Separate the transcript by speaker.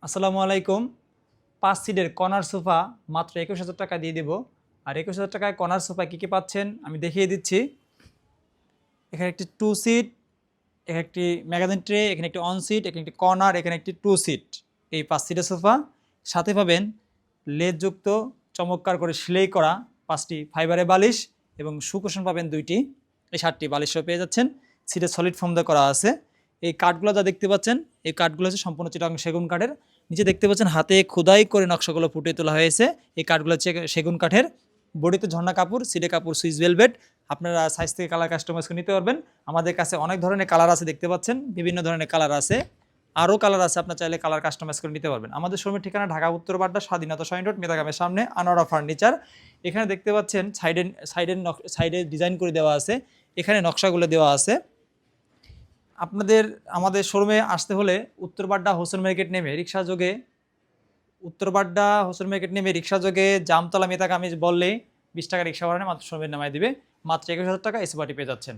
Speaker 1: আসসালামু আলাইকুম। ৫ সিটের কর্নার সোফা মাত্র ২১,০০০ টাকা দিয়ে দেব। আর ২১,০০০ টাকায় কর্নার সোফায় কী কী পাচ্ছেন আমি দেখিয়ে দিচ্ছি। এখানে একটি 2 সিট, এখানে একটি ম্যাগাজিন ট্রে, এখানে একটি অন সিট, এখানে একটি কর্নার, এখানে একটি 2 সিট। এই ৫ সিটের সোফা সাথে পাবেন লেদযুক্ত চমৎকার করে সেলাই করা ৫টি ফাইবারের বালিশ এবং সুকুশন পাবেন ২টি। এই ৭টি বালিশও পেয়ে যাচ্ছেন। সিটের সলিড ফোম দিয়ে করা আছে। এই কাঠগুলো যা দেখতে পাচ্ছেন, এই কাঠগুলো হচ্ছে সম্পূর্ণ চিটাগং সেগুন কাঠের। নিচে দেখতে পাচ্ছেন হাতে খোদাই করে নকশাগুলো ফুটিয়ে তোলা হয়েছে। এই কাঠগুলো হচ্ছে সেগুন কাঠের। বডিতে ঝর্ণা কাপড়, সিটে কাপড় সুইস ভেলভেট। আপনারা সাইজ থেকে কালার কাস্টমাইজ করে নিতে পারবেন। আমাদের কাছে অনেক ধরনের কালার আছে, দেখতে পাচ্ছেন বিভিন্ন ধরনের কালার আছে, আরও কালার আছে, আপনার চাইলে কালার কাস্টমাইজ করে নিতে পারবেন। আমাদের শোরুমের ঠিকানা ঢাকা উত্তর বাড্ডা স্বাধীনতা সৈন রোড, মেদাগ্রামের সামনে, আনোয়ারা ফার্নিচার। এখানে দেখতে পাচ্ছেন সাইডে ডিজাইন করে দেওয়া আছে, এখানে নকশাগুলো দেওয়া আছে। আমাদের শোরুমে আসতে হলে উত্তরবাড্ডা হোসেন মার্কেট নেমে রিক্সা যোগে জামতলা মেতাকামিজ বললেই 20 টাকা রিক্সা ভাড়া মাত্র শোরুমে নামাই দিবে। মাত্র 21,000 টাকা এসি পার্টি পেয়ে যাচ্ছেন।